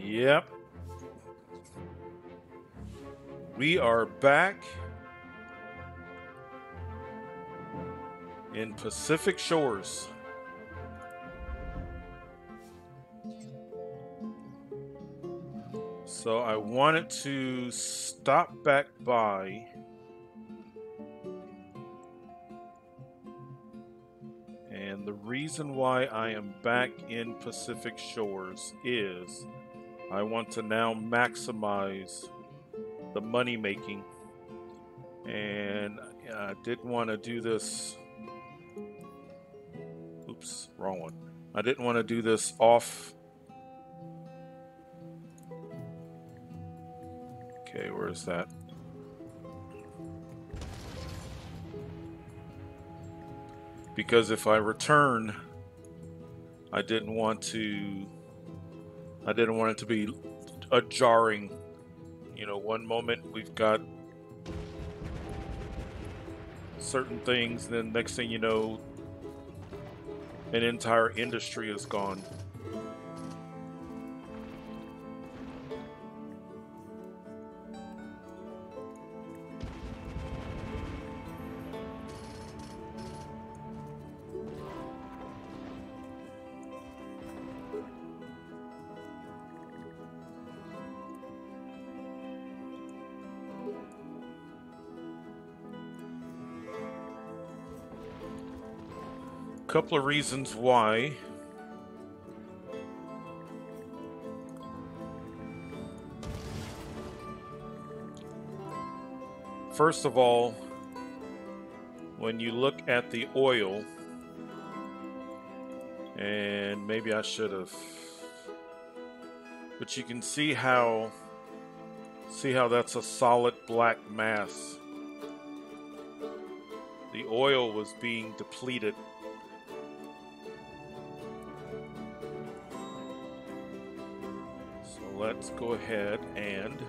Yep. We are back in Pacific Shores. So I wanted to stop back by and the reason why I am back in Pacific Shores is I want to now maximize the money making, and I didn't want to do this. Oops, wrong one. I didn't want to do this off. Okay, where is that? Because if I return, I didn't want it to be a jarring, one moment we've got certain things, then next thing you know, an entire industry is gone. Couple of reasons why. First of all, when you look at the oil, and maybe I should have, but you can see how that's a solid black mass. The oil was being depleted. Let's go ahead and,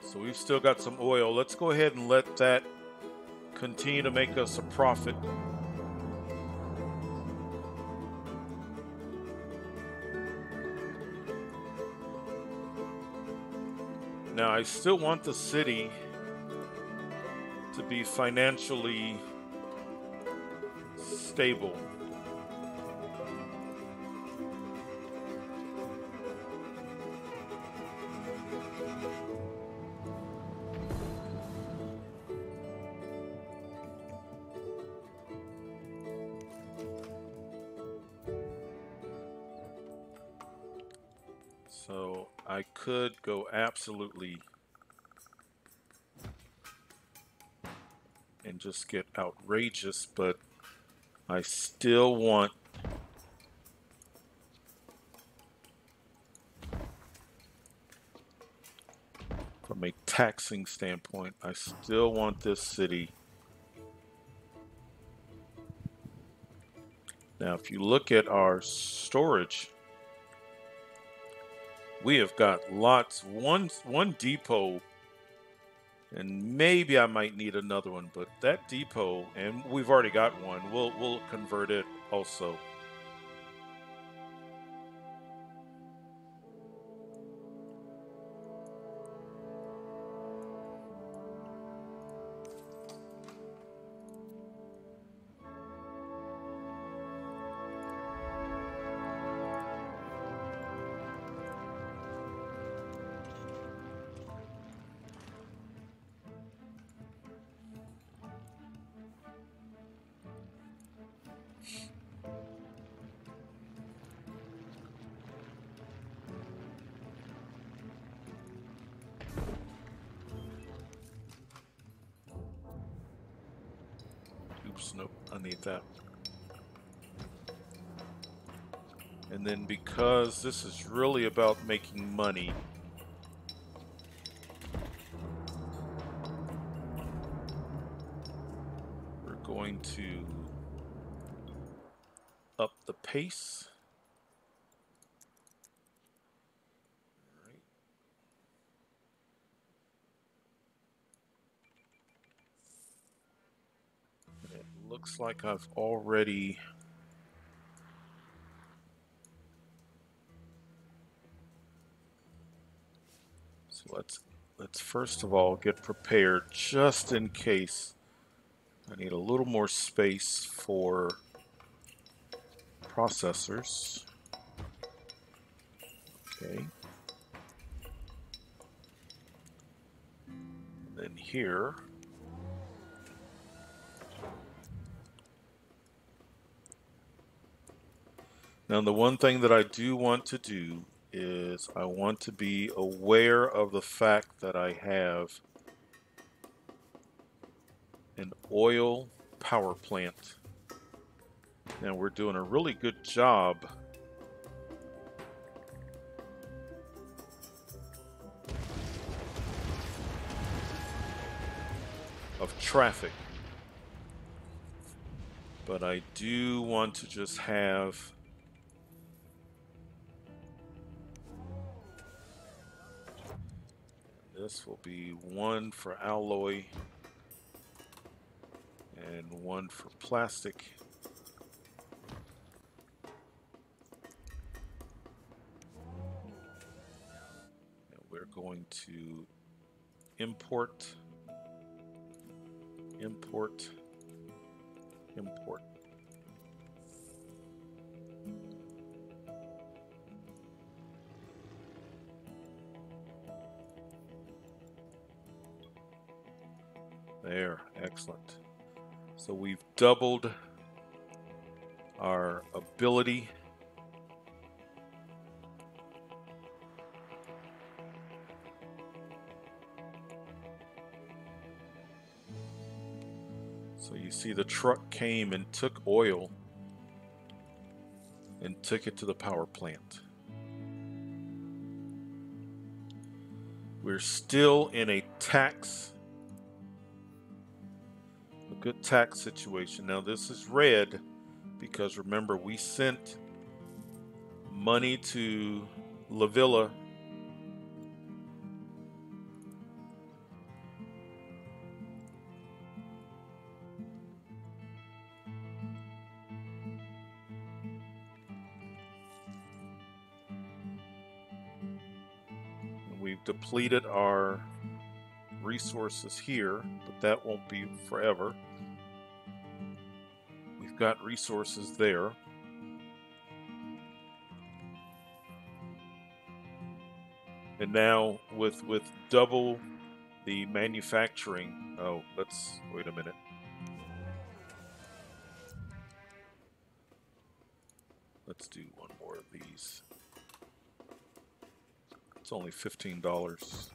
so we've still got some oil. Let's go ahead and let that continue to make us a profit. Now, I still want the city to be financially stable. So I could go absolutely and just get outrageous, but I still want from a taxing standpoint, I still want this city. Now, if you look at our storage, we have got lots, one depot, and maybe I might need another one, but that depot, and we've already got one, we'll convert it also. Oops, nope, I need that. And then because this is really about making money, we're going to up the pace. All right. And it looks like I've already So let's first of all get prepared just in case I need a little more space for processors. Okay. And then here. Now the one thing that I do want to do is I want to be aware of the fact that I have an oil power plant. Now we're doing a really good job of traffic, but I do want to just have this will be one for alloy and one for plastic. And we're going to import, import, import. There, excellent. So we've doubled our ability. So you see the truck came and took oil and took it to the power plant. We're still in a good tax situation. Now this is red because remember we sent money to La Villa and we've depleted our resources here, but that won't be forever. We've got resources there. And now with double the manufacturing, oh, let's wait a minute. Let's do one more of these. It's only $15.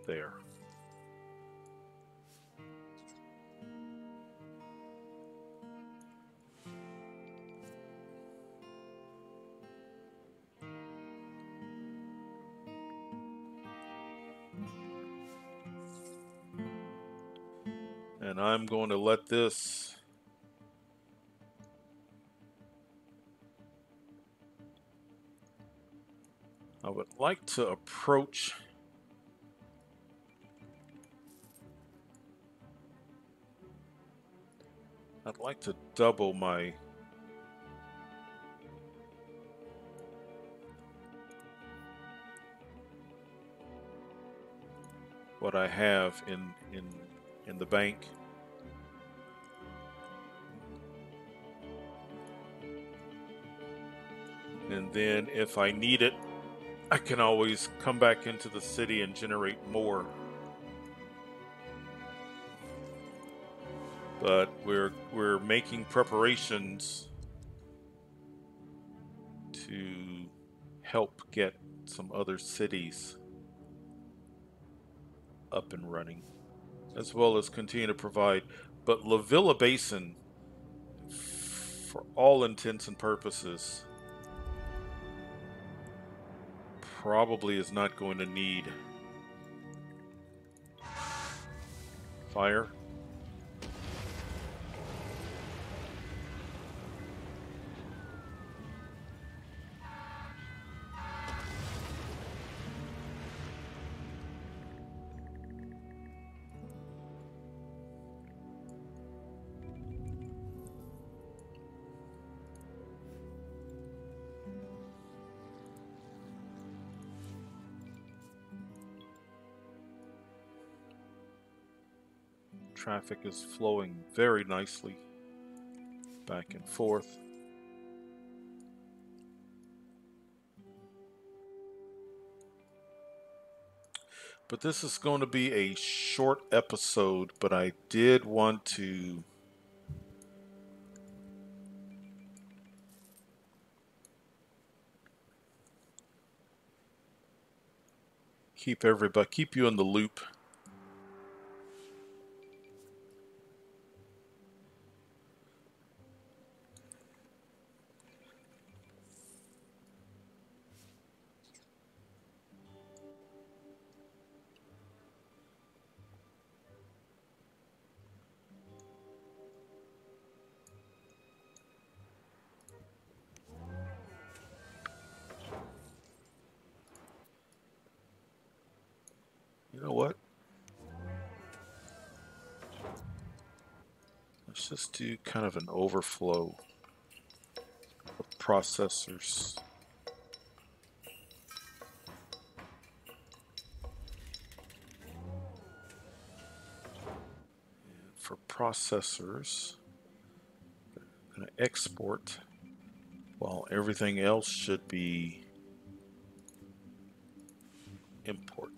There. And I'm going to let this I would like to approach I'd like to double my what I have in the bank. And then if I need it, I can always come back into the city and generate more. But we're making preparations to help get some other cities up and running, as well as continue to provide. But La Villa Basin, for all intents and purposes, probably is not going to need fire. Traffic is flowing very nicely back and forth. But this is going to be a short episode, but I did want to keep you in the loop. You know what? Let's just do kind of an overflow of processors. And for processors, I'm going to export while everything else should be import.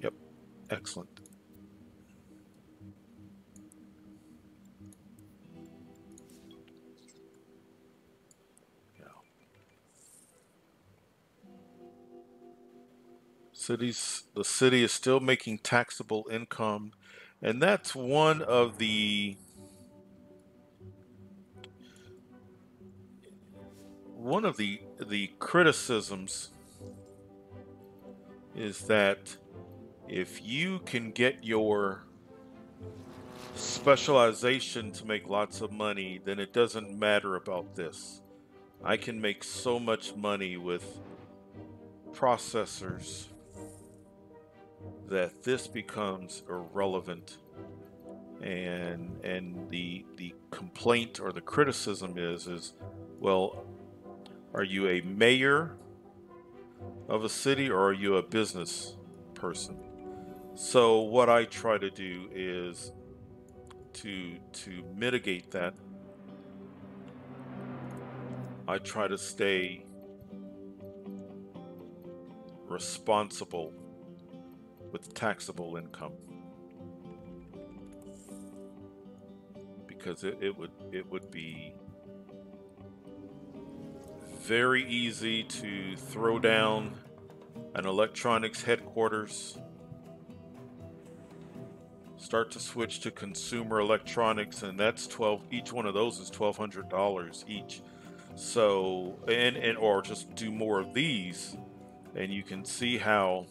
Yep, excellent. The city is still making taxable income, and that's one of the criticisms is that if you can get your specialization to make lots of money, then it doesn't matter about this. I can make so much money with processors that this becomes irrelevant. And the complaint or the criticism is, well, are you a mayor of a city or are you a business person? So what I try to do is to mitigate that. I try to stay responsible with taxable income, because it would be very easy to throw down an electronics headquarters, start to switch to consumer electronics, and that's each one of those is $1,200 each. So, or just do more of these, and you can see how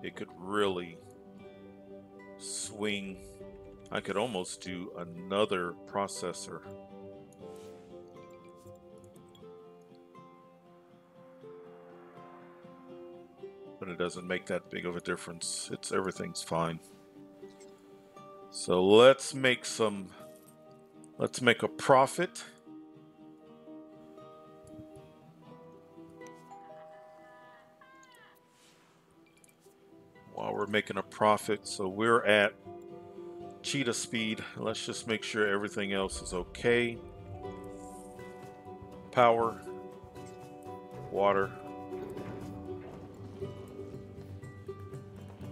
it could really swing. I could almost do another processor. But it doesn't make that big of a difference. Everything's fine. So let's make a profit. While we're making a profit, so we're at cheetah speed. Let's just make sure everything else is okay. Power, water.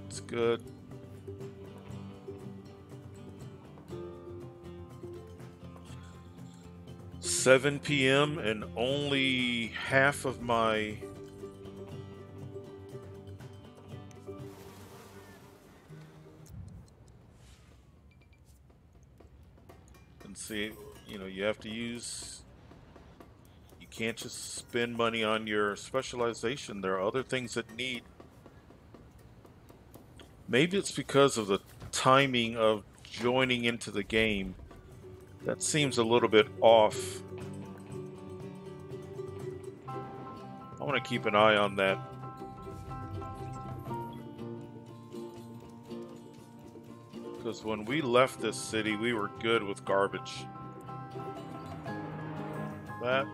It's good. $7 p.m. and only half of my see, you have to use, you can't just spend money on your specialization. There are other things that need. Maybe it's because of the timing of joining into the game. That seems a little bit off. I want to keep an eye on that. Because when we left this city, we were good with garbage. That.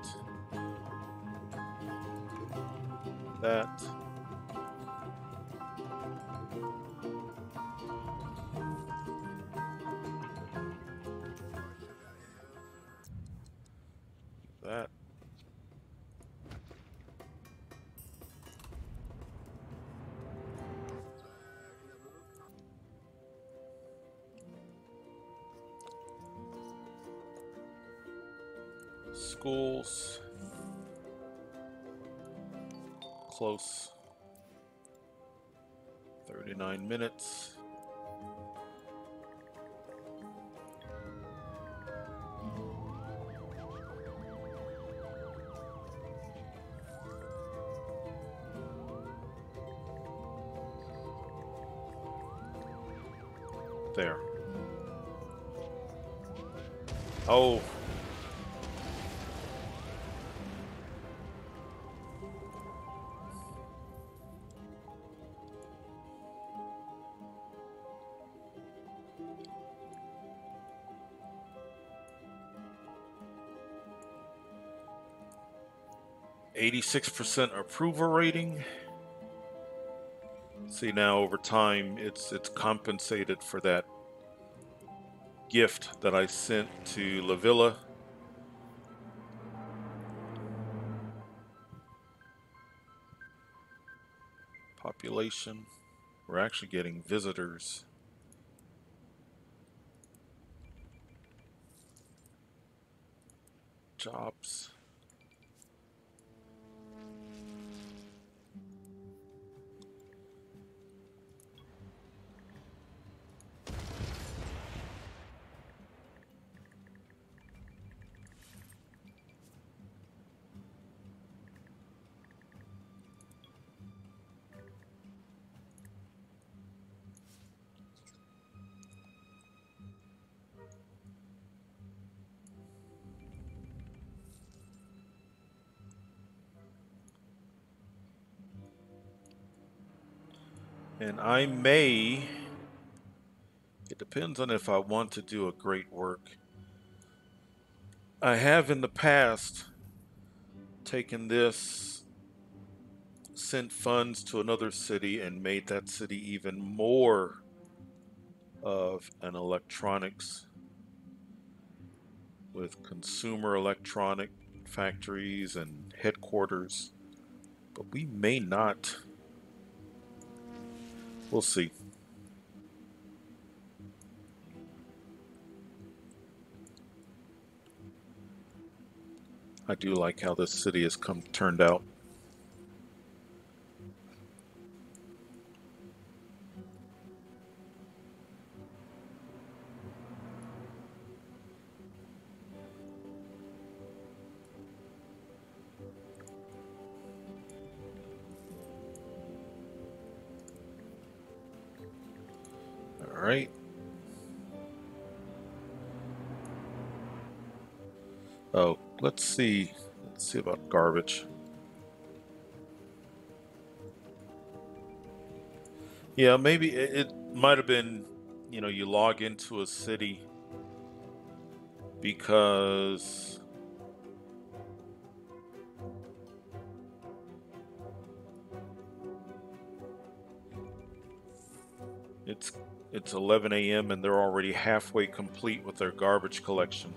Schools. Close. 39 minutes. There. Oh. %86 approval rating. See, now over time, it's compensated for that gift that I sent to La Villa. Population. We're actually getting visitors. Jobs. And I may, it depends on if I want to do a great work. I have in the past taken this, sent funds to another city and made that city even more of an electronics with consumer electronic factories and headquarters. But we may not. We'll see. I do like how this city has turned out. All right. Oh, let's see. Let's see about garbage. Yeah, maybe it might have been, you know, you log into a city because it's 11 a.m. and they're already halfway complete with their garbage collection.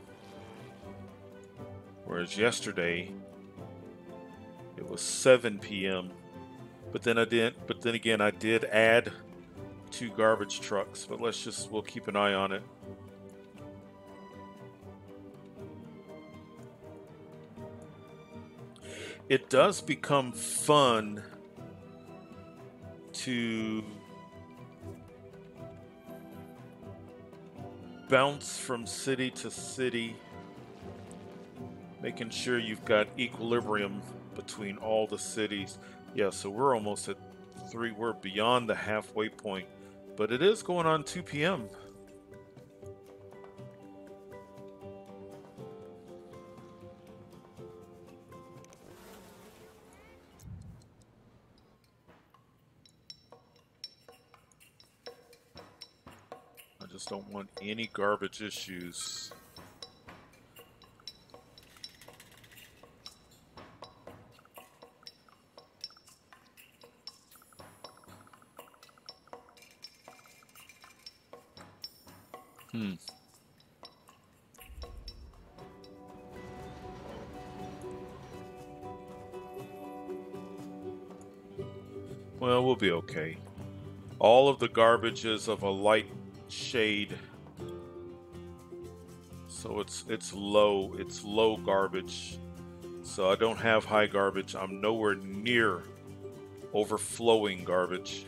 Whereas yesterday it was 7 p.m. But then again, I did add 2 garbage trucks, but we'll keep an eye on it. It does become fun to bounce from city to city, making sure you've got equilibrium between all the cities. Yeah, so we're almost at 3. We're beyond the halfway point, but it is going on 2 p.m. I just don't want any garbage issues. Well, we'll be okay. All of the garbage is of a light shade, So it's low garbage. So I don't have high garbage. I'm nowhere near overflowing garbage.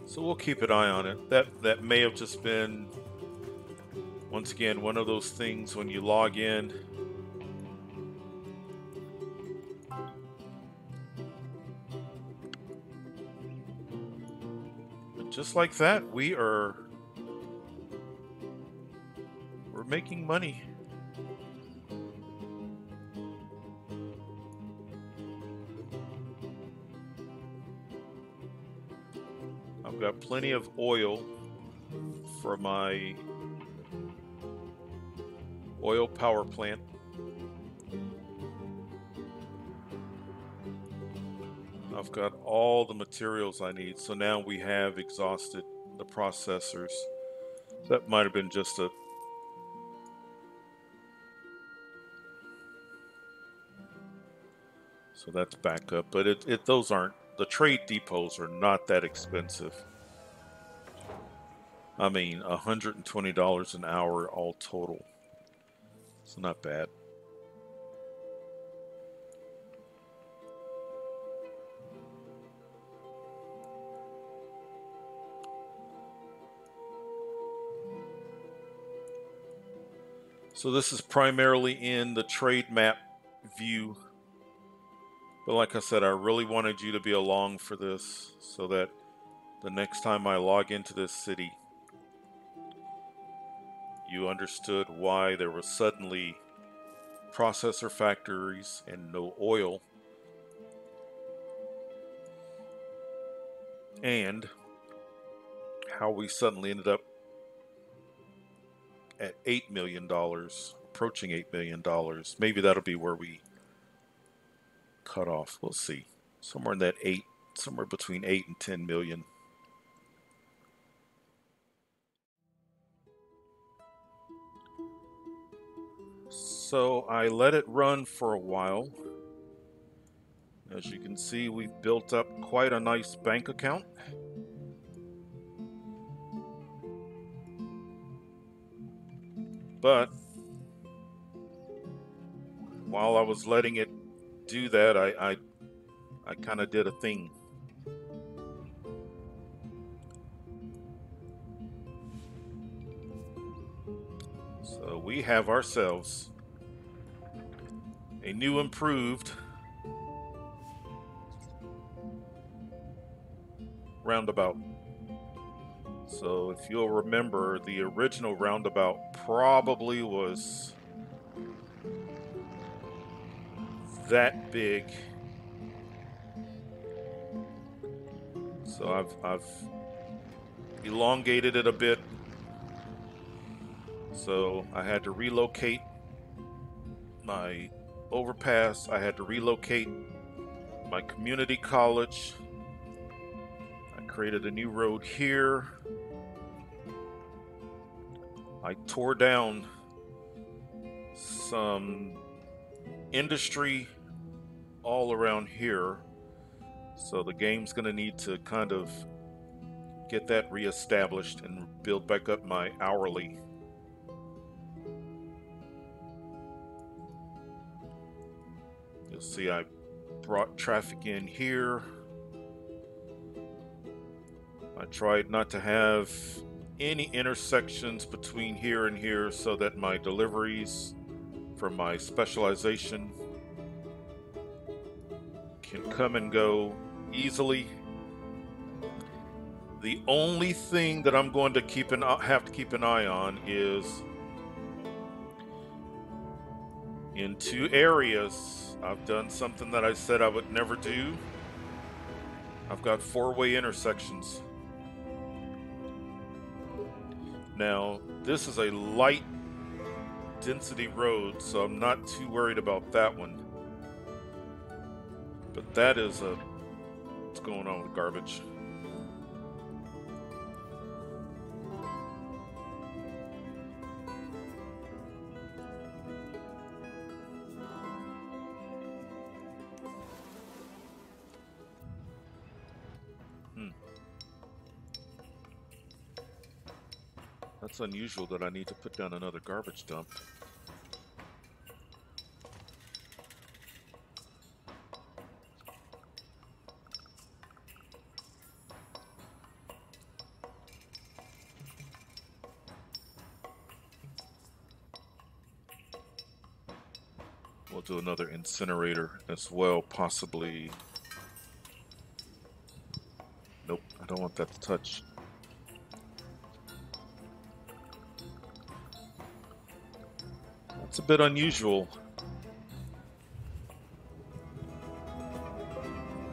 So we'll keep an eye on it. That may have just been, once again, one of those things when you log in. But just like that, we're making money. I've got plenty of oil for my oil power plant. I've got all the materials I need. So now we have exhausted the processors. That might have been just a so that's backup, but those aren't, the trade depots are not that expensive. I mean, $120 an hour all total. It's not bad. So this is primarily in the trade map view. But like I said, I really wanted you to be along for this so that the next time I log into this city, you understood why there were suddenly processor factories and no oil, and how we suddenly ended up at $8 million, approaching $8 million. Maybe that'll be where we cut off. We'll see. Somewhere in that somewhere between 8 and 10 million. So I let it run for a while. As you can see, we've built up quite a nice bank account. But while I was letting it do that, I kind of did a thing. So we have ourselves a new improved roundabout. So if you'll remember, the original roundabout probably was that big. So I've elongated it a bit. So I had to relocate my overpass. I had to relocate my community college. I created a new road here. I tore down some industry all around here. So the game's gonna need to kind of get that reestablished and build back up my hourly. You'll see I brought traffic in here. I tried not to have any intersections between here and here so that my deliveries from my specialization can come and go easily. The only thing that I'm going to have to keep an eye on is in two areas. I've done something that I said I would never do. I've got four-way intersections. Now, this is a light density road, so I'm not too worried about that one. But that is what's going on with garbage? That's unusual that I need to put down another garbage dump. We'll do another incinerator as well, possibly. Nope, I don't want that to touch. That's a bit unusual.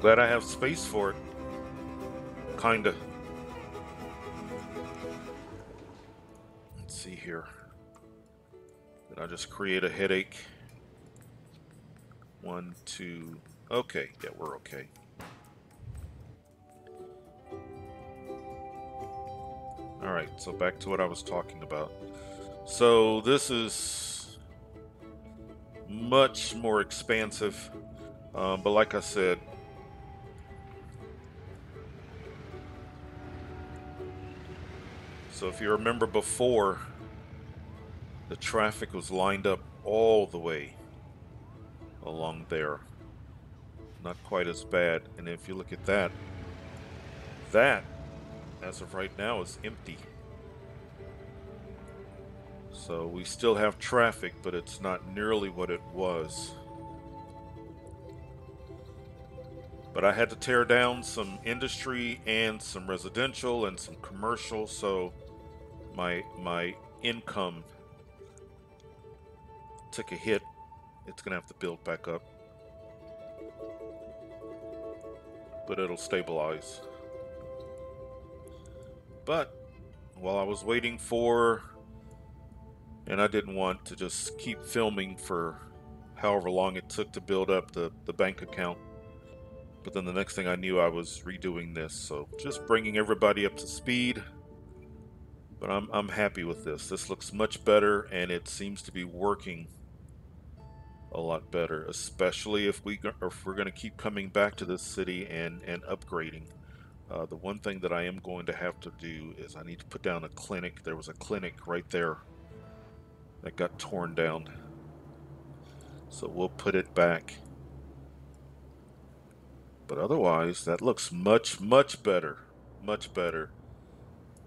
Glad I have space for it. Kinda. Let's see here. Did I just create a headache? 1, 2. Okay, yeah, we're okay. Alright, so back to what I was talking about. So this is much more expansive, but like I said, so if you remember before, the traffic was lined up all the way along there. Not quite as bad. And if you look at that, that, as of right now, is empty. So we still have traffic, but it's not nearly what it was. But I had to tear down some industry and some residential and some commercial, so my income took a hit. It's gonna have to build back up, but it'll stabilize. But while I was waiting for, and I didn't want to just keep filming for however long it took to build up the bank account, but then the next thing I knew, I was redoing this. So just bringing everybody up to speed. But I'm happy with this. This looks much better, and it seems to be working a lot better, especially if we're going to keep coming back to this city and upgrading. The one thing that I am going to have to do is I need to put down a clinic. There was a clinic right there that got torn down, so we'll put it back. But otherwise, that looks much better, much better.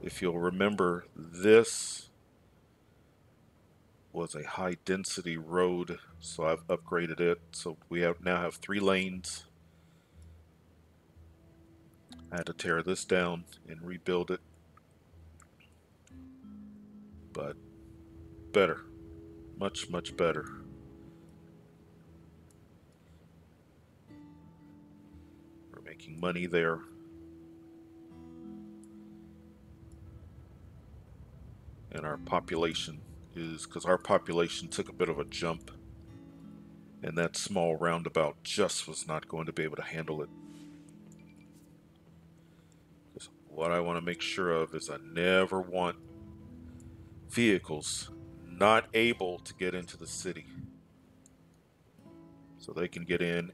If you'll remember, this was a high density road, so I've upgraded it. So we now have 3 lanes. I had to tear this down and rebuild it, but better, much better. We're making money there. And our population is, because our population took a bit of a jump, and that small roundabout just was not going to be able to handle it. Because what I want to make sure of is I never want vehicles not able to get into the city, so they can get in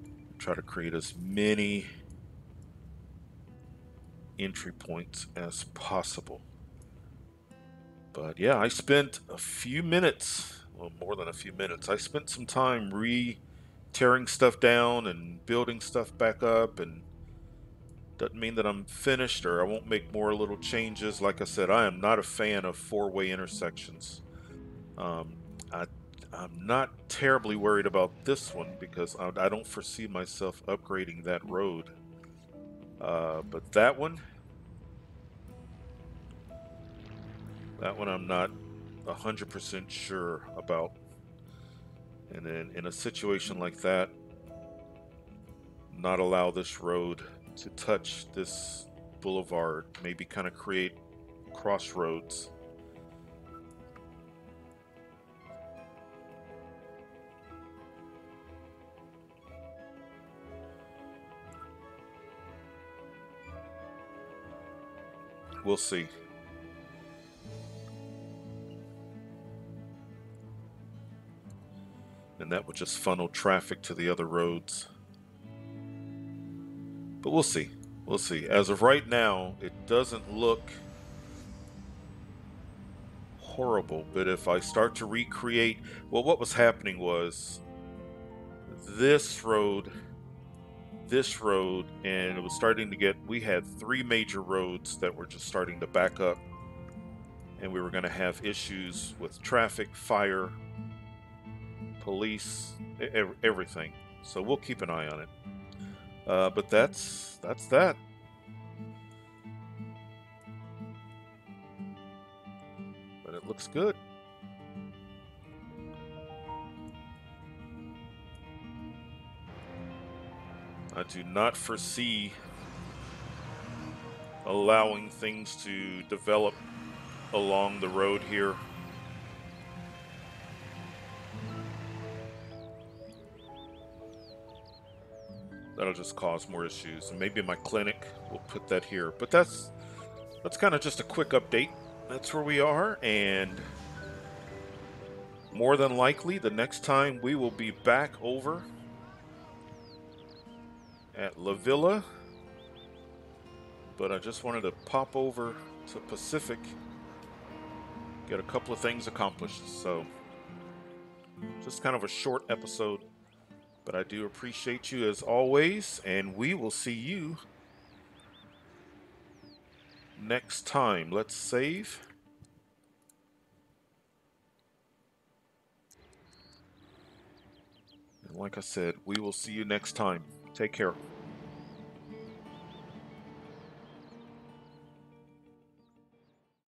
and try to create as many entry points as possible. But yeah, I spent a few minutes, well, more than a few minutes. I spent some time tearing stuff down and building stuff back up, and doesn't mean that I'm finished or I won't make more little changes. Like I said, I am not a fan of 4-way intersections. I'm not terribly worried about this one because I don't foresee myself upgrading that road. But that one I'm not 100% sure about. And then in a situation like that, not allow this road to touch this boulevard, maybe kind of create crossroads. We'll see. And that would just funnel traffic to the other roads. But we'll see. We'll see. As of right now, it doesn't look horrible, but if I start to recreate, well, what was happening was this road, and it was starting to get, we had three major roads that were just starting to back up, and we were going to have issues with traffic, fire, police, everything. So we'll keep an eye on it. But that's that. But it looks good. I do not foresee allowing things to develop along the road here. That'll just cause more issues. And maybe my clinic will put that here. But that's kind of just a quick update. That's where we are, and more than likely the next time we will be back over at La Villa. But I just wanted to pop over to Pacific, get a couple of things accomplished. So just kind of a short episode, but I do appreciate you as always, and we will see you next time. Let's save. And like I said, we will see you next time. Take care.